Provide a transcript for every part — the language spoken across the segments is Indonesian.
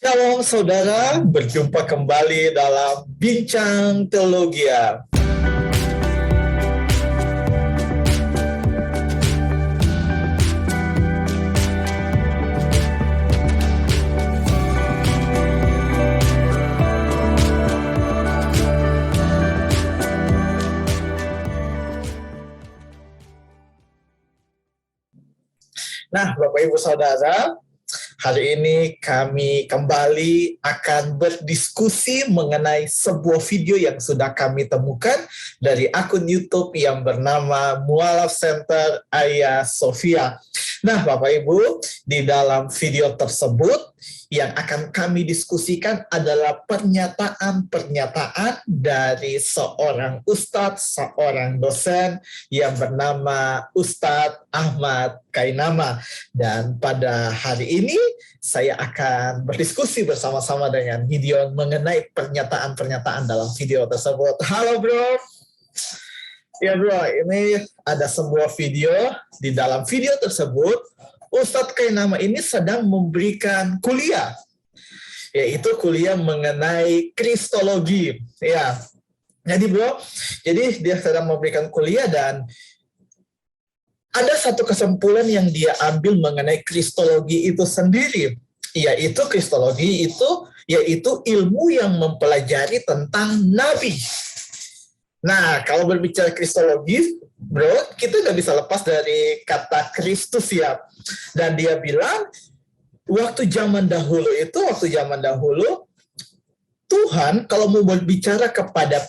Shalom saudara, berjumpa kembali dalam Bincang Teologia. Nah, Bapak Ibu Saudara, hari ini kami kembali akan berdiskusi mengenai sebuah video yang sudah kami temukan dari akun YouTube yang bernama Mualaf Center Hagia Sophia. Nah, Bapak Ibu, di dalam video tersebut yang akan kami diskusikan adalah pernyataan-pernyataan dari seorang ustadz, seorang dosen yang bernama Ustadz Ahmad Kainama. Dan pada hari ini saya akan berdiskusi bersama-sama dengan Gideon mengenai pernyataan-pernyataan dalam video tersebut. Halo bro. Ya bro, ini ada sebuah video. Di dalam video tersebut Ustadz Kainama ini sedang memberikan kuliah, yaitu kuliah mengenai kristologi. Ya, jadi bro, dia sedang memberikan kuliah dan ada satu kesimpulan yang dia ambil mengenai kristologi itu sendiri, yaitu kristologi itu yaitu ilmu yang mempelajari tentang nabi. Nah, kalau berbicara kristologi, bro, kita nggak bisa lepas dari kata Kristus ya. Dan dia bilang, waktu zaman dahulu, Tuhan kalau mau berbicara kepada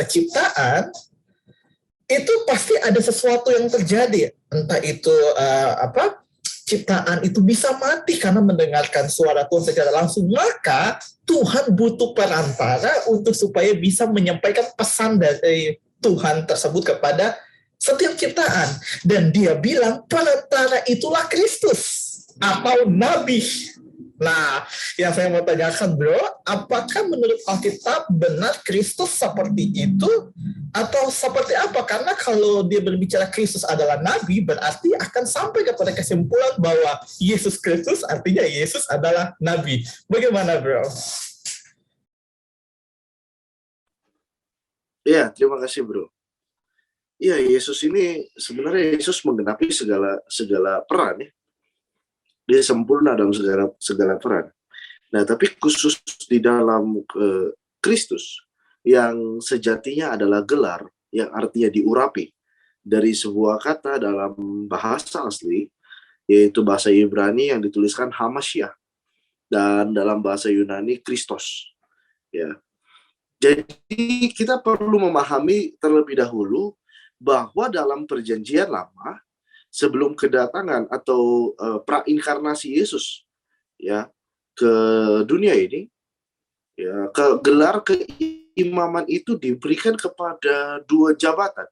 ciptaan, itu pasti ada sesuatu yang terjadi. Entah itu ciptaan itu bisa mati karena mendengarkan suara Tuhan secara langsung. Maka Tuhan butuh perantara untuk supaya bisa menyampaikan pesan dari Tuhan tersebut kepada setiap ciptaan. Dan dia bilang perantara itulah Kristus atau Nabi. Nah, yang saya mau tanyakan bro, apakah menurut Alkitab benar Kristus seperti itu? Atau seperti apa? Karena kalau dia berbicara Kristus adalah Nabi, berarti akan sampai kepada kesimpulan bahwa Yesus Kristus artinya Yesus adalah Nabi. Bagaimana bro? Ya, terima kasih bro. Ya, Yesus ini sebenarnya Yesus menggenapi segala peran ya. Dia sempurna dalam segala peran. Nah, tapi khusus di dalam Kristus yang sejatinya adalah gelar yang artinya diurapi dari sebuah kata dalam bahasa asli, yaitu bahasa Ibrani yang dituliskan Hamashiach, dan dalam bahasa Yunani Kristos. Ya. Jadi kita perlu memahami terlebih dahulu bahwa dalam perjanjian lama, sebelum kedatangan atau prainkarnasi Yesus ya ke dunia ini, ya, gelar keimaman itu diberikan kepada dua jabatan.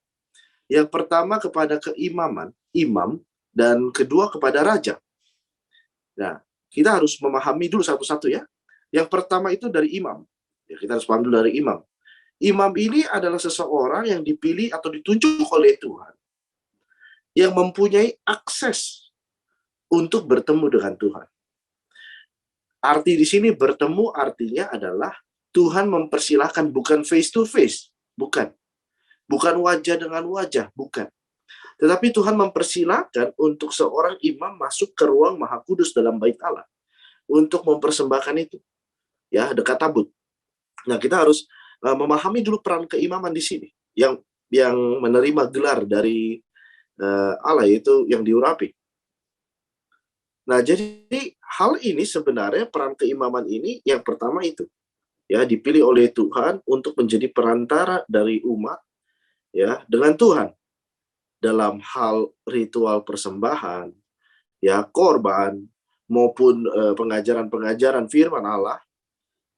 Yang pertama kepada keimaman, imam, dan kedua kepada raja. Nah, kita harus memahami dulu satu-satu ya. Yang pertama itu dari imam. Ya, kita harus paham dulu dari imam. Imam ini adalah seseorang yang dipilih atau ditunjuk oleh Tuhan, yang mempunyai akses untuk bertemu dengan Tuhan. Arti di sini bertemu artinya adalah Tuhan mempersilahkan, bukan face to face, bukan wajah dengan wajah, bukan. Tetapi Tuhan mempersilahkan untuk seorang imam masuk ke ruang Maha Kudus dalam Bait Allah untuk mempersembahkan itu, ya, dekat tabut. Nah, kita harus memahami dulu peran keimaman di sini, yang menerima gelar dari Allah, yaitu yang diurapi. Nah, jadi hal ini sebenarnya peran keimaman ini yang pertama itu, ya, dipilih oleh Tuhan untuk menjadi perantara dari umat ya dengan Tuhan dalam hal ritual persembahan, ya, korban maupun pengajaran-pengajaran firman Allah.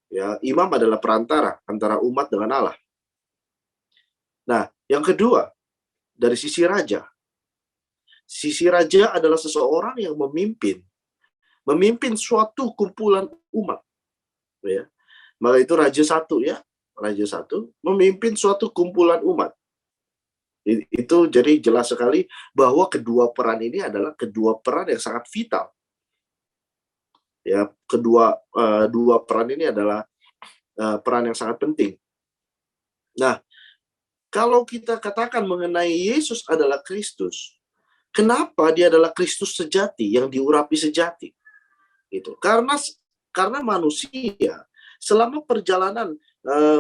Ya, imam adalah perantara antara umat dengan Allah. Nah, yang kedua, dari sisi raja. Sisi raja adalah seseorang yang memimpin suatu kumpulan umat. Ya. Maka itu raja satu ya, raja satu memimpin suatu kumpulan umat. Itu jadi jelas sekali bahwa kedua peran ini adalah kedua peran yang sangat vital. Ya, dua peran ini adalah peran yang sangat penting. Nah, kalau kita katakan mengenai Yesus adalah Kristus, kenapa dia adalah Kristus sejati yang diurapi sejati? Gitu. Karena manusia selama perjalanan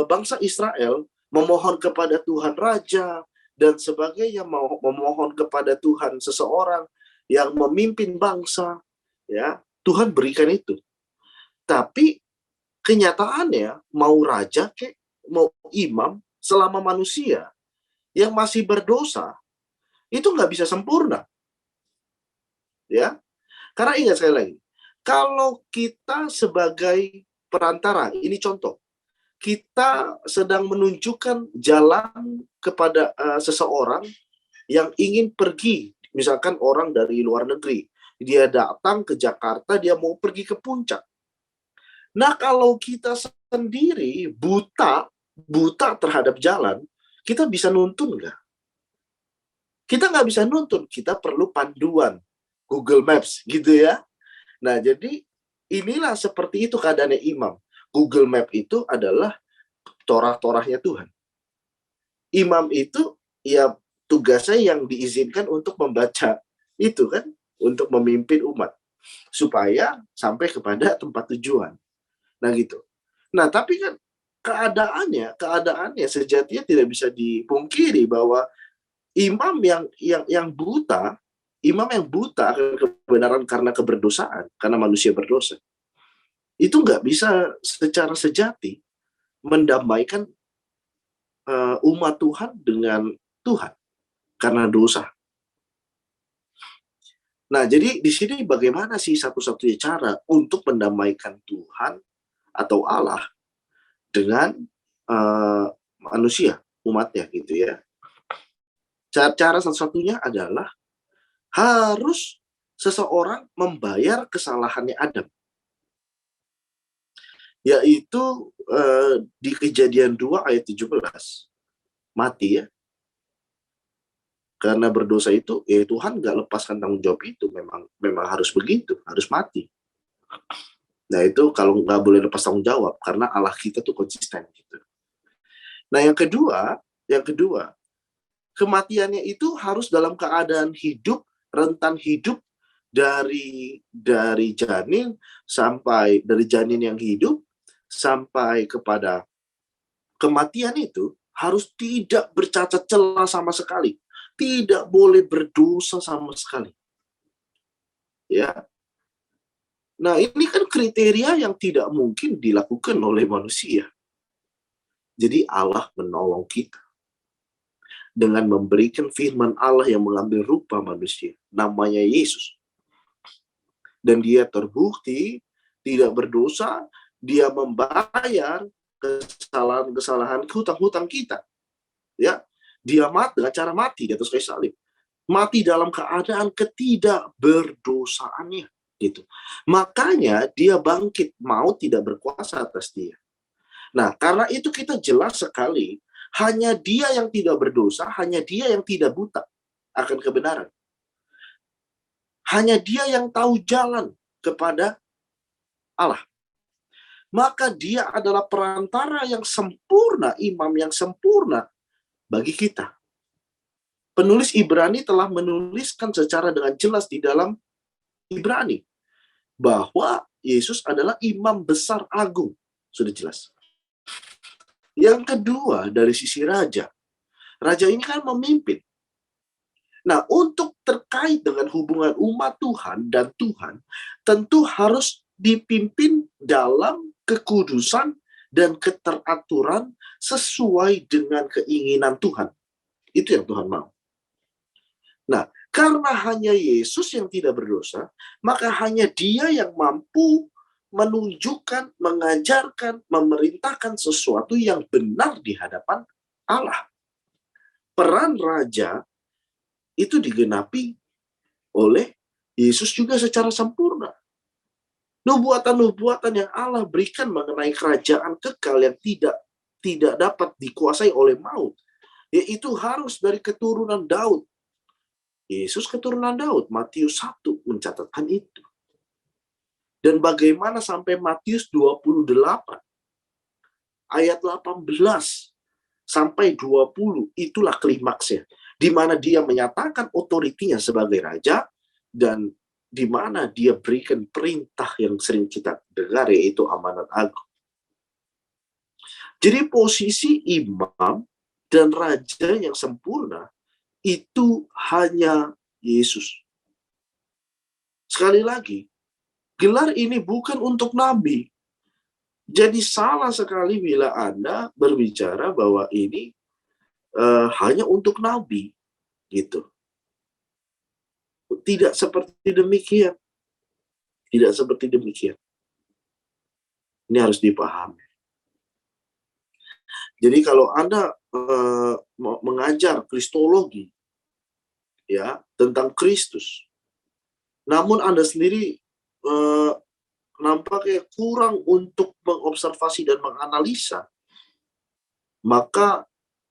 bangsa Israel memohon kepada Tuhan Raja dan sebagainya, memohon kepada Tuhan seseorang yang memimpin bangsa, ya Tuhan berikan itu. Tapi kenyataannya mau raja kek, mau imam, selama manusia yang masih berdosa itu nggak bisa sempurna, ya. Karena ingat sekali lagi, kalau kita sebagai perantara, ini contoh, kita sedang menunjukkan jalan kepada seseorang yang ingin pergi, misalkan orang dari luar negeri, dia datang ke Jakarta, dia mau pergi ke puncak. Nah, kalau kita sendiri buta terhadap jalan, kita bisa nuntun nggak? Kita nggak bisa nuntun, kita perlu panduan Google Maps, gitu ya. Nah, jadi inilah seperti itu keadaannya imam. Google Map itu adalah torah-torahnya Tuhan. Imam itu ya tugasnya yang diizinkan untuk membaca itu kan, untuk memimpin umat supaya sampai kepada tempat tujuan. Nah gitu. Nah, tapi kan keadaannya sejatinya tidak bisa dipungkiri bahwa imam yang buta akan kebenaran karena keberdosaan, karena manusia berdosa, itu nggak bisa secara sejati mendamaikan umat Tuhan dengan Tuhan karena dosa. Nah, jadi di sini bagaimana sih satu-satunya cara untuk mendamaikan Tuhan atau Allah dengan manusia, umatnya gitu ya. Cara satu-satunya adalah harus seseorang membayar kesalahannya Adam. Yaitu di Kejadian 2 ayat 17. Mati ya. Karena berdosa itu, ya Tuhan nggak lepaskan tanggung jawab itu. Memang harus begitu, harus mati. Nah itu kalau nggak boleh lepas tanggung jawab, karena Allah kita tuh konsisten gitu. Nah yang kedua, kematiannya itu harus dalam keadaan hidup, rentan hidup dari janin yang hidup sampai kepada kematian itu harus tidak bercacat celah sama sekali, tidak boleh berdosa sama sekali. Ya. Nah, ini kan kriteria yang tidak mungkin dilakukan oleh manusia. Jadi Allah menolong kita dengan memberikan firman Allah yang mengambil rupa manusia, namanya Yesus. Dan dia terbukti tidak berdosa, dia membayar kesalahan-kesalahan, hutang-hutang kita. Ya, dia mati dengan cara mati di atas kayu salib. Mati dalam keadaan ketidakberdosaannya, gitu. Makanya dia bangkit, maut tidak berkuasa atas dia. Nah, karena itu kita jelas sekali, hanya dia yang tidak berdosa, hanya dia yang tidak buta akan kebenaran. Hanya dia yang tahu jalan kepada Allah. Maka dia adalah perantara yang sempurna, imam yang sempurna bagi kita. Penulis Ibrani telah menuliskan secara dengan jelas di dalam Ibrani bahwa Yesus adalah imam besar agung. Sudah jelas. Yang kedua, dari sisi raja. Raja ini kan memimpin. Nah, untuk terkait dengan hubungan umat Tuhan dan Tuhan, tentu harus dipimpin dalam kekudusan dan keteraturan sesuai dengan keinginan Tuhan. Itu yang Tuhan mau. Nah, karena hanya Yesus yang tidak berdosa, maka hanya dia yang mampu menunjukkan, mengajarkan, memerintahkan sesuatu yang benar di hadapan Allah. Peran raja itu digenapi oleh Yesus juga secara sempurna. Nubuatan-nubuatan yang Allah berikan mengenai kerajaan kekal yang tidak dapat dikuasai oleh maut, yaitu harus dari keturunan Daud. Yesus keturunan Daud, Matius 1 mencatatkan itu. Dan bagaimana sampai Matius 28 ayat 18 sampai 20, itulah klimaksnya, di mana dia menyatakan otoritinya sebagai raja, dan di mana dia berikan perintah yang sering kita dengar, yaitu amanat agung. Jadi posisi imam dan raja yang sempurna itu hanya Yesus. Sekali lagi, gelar ini bukan untuk nabi. Jadi salah sekali bila Anda berbicara bahwa ini hanya untuk nabi, gitu. Tidak seperti demikian. Tidak seperti demikian. Ini harus dipahami. Jadi kalau Anda mengajar kristologi, ya, tentang Kristus, namun Anda sendiri nampaknya kurang untuk mengobservasi dan menganalisa, maka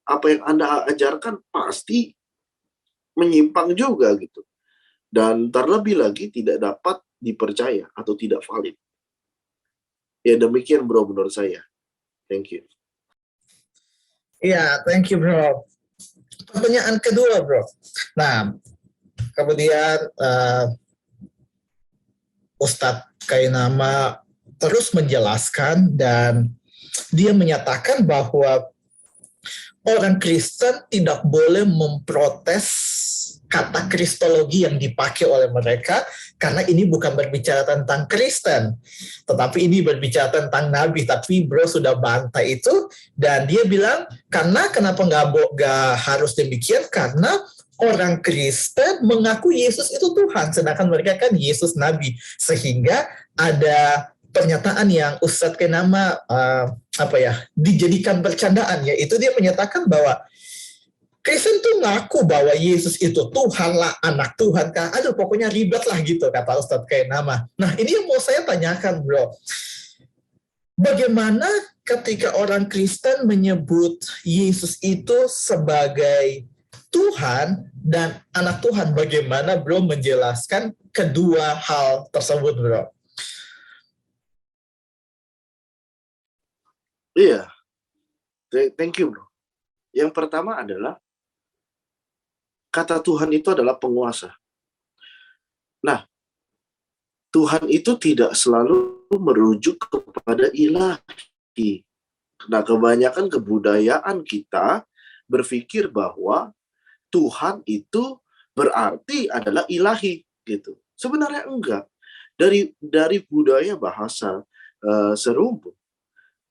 apa yang Anda ajarkan pasti menyimpang juga gitu. Dan terlebih lagi tidak dapat dipercaya atau tidak valid. Ya demikian bro menurut saya. Thank you. Iya, thank you bro. Pertanyaan kedua bro. Nah, kemudian Ustadz Kainama terus menjelaskan dan dia menyatakan bahwa orang Kristen tidak boleh memprotes kata kristologi yang dipakai oleh mereka, karena ini bukan berbicara tentang Kristen, tetapi ini berbicara tentang Nabi. Tapi bro sudah bantai itu, dan dia bilang, karena kenapa nggak harus demikian, karena orang Kristen mengaku Yesus itu Tuhan, sedangkan mereka kan Yesus Nabi. Sehingga ada pernyataan yang Ustadz Kainama dijadikan bercandaan, yaitu dia menyatakan bahwa Kristen tuh ngaku bahwa Yesus itu Tuhan lah, anak Tuhan kah? Aduh, pokoknya ribet lah gitu, kata Ustadz Kainama. Nah, ini yang mau saya tanyakan, bro. Bagaimana ketika orang Kristen menyebut Yesus itu sebagai Tuhan dan anak Tuhan? Bagaimana, bro, menjelaskan kedua hal tersebut, bro? Iya, thank you bro. Yang pertama adalah kata Tuhan itu adalah penguasa. Nah, Tuhan itu tidak selalu merujuk kepada ilahi. Nah, kebanyakan kebudayaan kita berpikir bahwa Tuhan itu berarti adalah ilahi, gitu. Sebenarnya enggak. Dari budaya bahasa serumpun,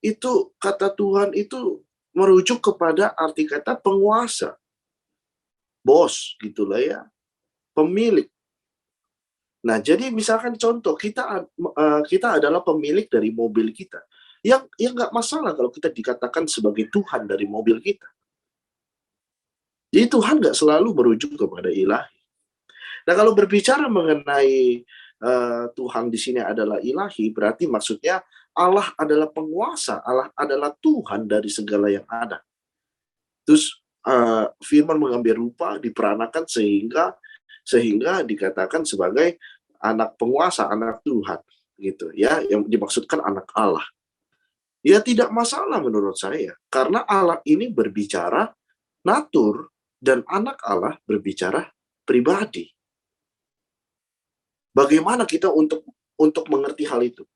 itu kata Tuhan itu merujuk kepada arti kata penguasa. Bos gitulah ya, pemilik. Nah, jadi misalkan contoh kita adalah pemilik dari mobil kita. Yang nggak masalah kalau kita dikatakan sebagai Tuhan dari mobil kita. Jadi Tuhan nggak selalu merujuk kepada ilahi. Nah, kalau berbicara mengenai Tuhan di sini adalah ilahi, berarti maksudnya Allah adalah penguasa, Allah adalah Tuhan dari segala yang ada. Terus firman mengambil rupa, diperanakan sehingga dikatakan sebagai anak penguasa, anak Tuhan, gitu ya, yang dimaksudkan anak Allah. Ya tidak masalah menurut saya, karena Allah ini berbicara natur dan anak Allah berbicara pribadi. Bagaimana kita untuk mengerti hal itu?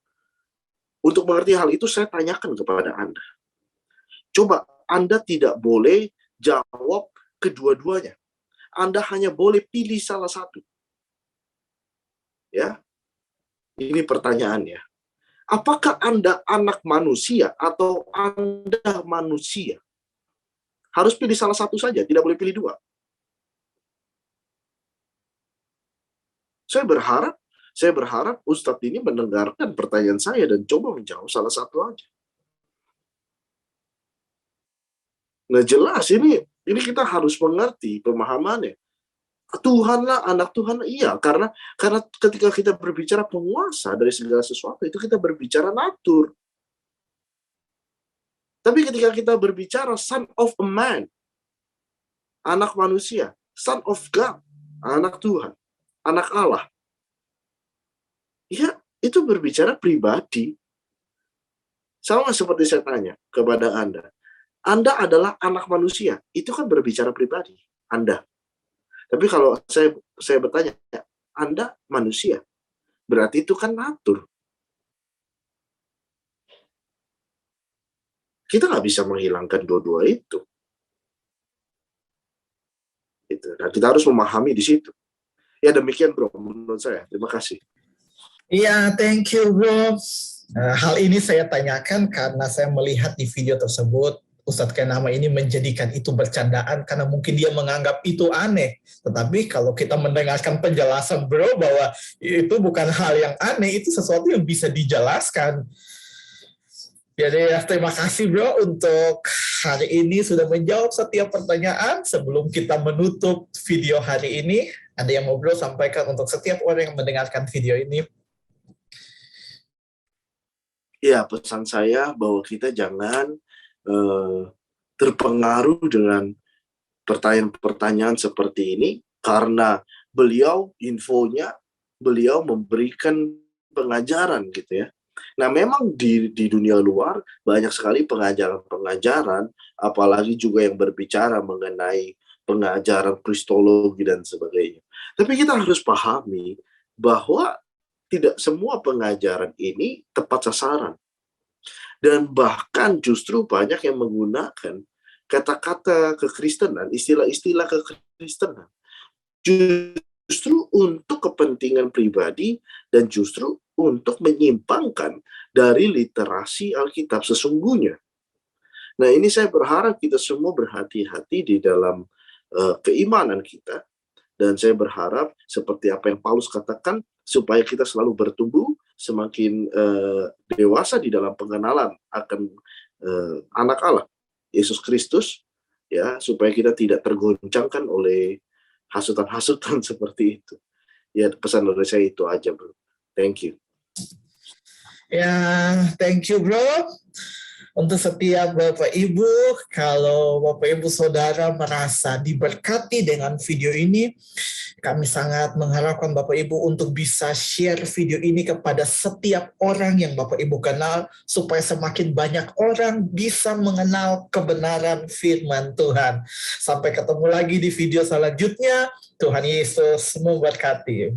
Untuk mengerti hal itu saya tanyakan kepada Anda. Coba Anda tidak boleh jawab kedua-duanya. Anda hanya boleh pilih salah satu. Ya. Ini pertanyaannya. Apakah Anda anak manusia atau Anda manusia? Harus pilih salah satu saja, tidak boleh pilih dua. Saya berharap Ustadz ini mendengarkan pertanyaan saya dan coba menjawab salah satu aja. Nah, jelas ini kita harus mengerti pemahamannya. Tuhanlah, anak Tuhan, iya, karena ketika kita berbicara penguasa dari segala sesuatu, itu kita berbicara natur. Tapi ketika kita berbicara son of a man, anak manusia, son of God, anak Tuhan, anak Allah, ya itu berbicara pribadi. Sama seperti saya tanya kepada Anda adalah anak manusia, itu kan berbicara pribadi, Anda. Tapi kalau saya bertanya, Anda manusia, berarti itu kan natur. Kita nggak bisa menghilangkan dua-dua itu. Dan kita harus memahami di situ. Ya demikian bro, menurut saya. Terima kasih. Iya, thank you bro. Hal ini saya tanyakan karena saya melihat di video tersebut Ustadz Kainama ini menjadikan itu bercandaan karena mungkin dia menganggap itu aneh. Tetapi kalau kita mendengarkan penjelasan bro bahwa itu bukan hal yang aneh, itu sesuatu yang bisa dijelaskan. Jadi terima kasih bro untuk hari ini sudah menjawab setiap pertanyaan. Sebelum kita menutup video hari ini, ada yang mau bro sampaikan untuk setiap orang yang mendengarkan video ini? Ya, pesan saya bahwa kita jangan terpengaruh dengan pertanyaan-pertanyaan seperti ini, karena beliau memberikan pengajaran gitu ya. Nah, memang di dunia luar banyak sekali pengajaran-pengajaran, apalagi juga yang berbicara mengenai pengajaran kristologi dan sebagainya. Tapi kita harus pahami bahwa tidak semua pengajaran ini tepat sasaran. Dan bahkan justru banyak yang menggunakan kata-kata kekristenan, istilah-istilah kekristenan, justru untuk kepentingan pribadi dan justru untuk menyimpangkan dari literasi Alkitab sesungguhnya. Nah, ini saya berharap kita semua berhati-hati di dalam keimanan kita. Dan saya berharap seperti apa yang Paulus katakan, supaya kita selalu bertumbuh, semakin dewasa di dalam pengenalan akan anak Allah, Yesus Kristus, ya, supaya kita tidak tergoncangkan oleh hasutan-hasutan seperti itu. Ya, pesan dari saya itu aja, bro. Thank you. Ya, thank you, bro. Untuk setiap Bapak Ibu, kalau Bapak Ibu Saudara merasa diberkati dengan video ini, kami sangat mengharapkan Bapak Ibu untuk bisa share video ini kepada setiap orang yang Bapak Ibu kenal, supaya semakin banyak orang bisa mengenal kebenaran firman Tuhan. Sampai ketemu lagi di video selanjutnya. Tuhan Yesus memberkati.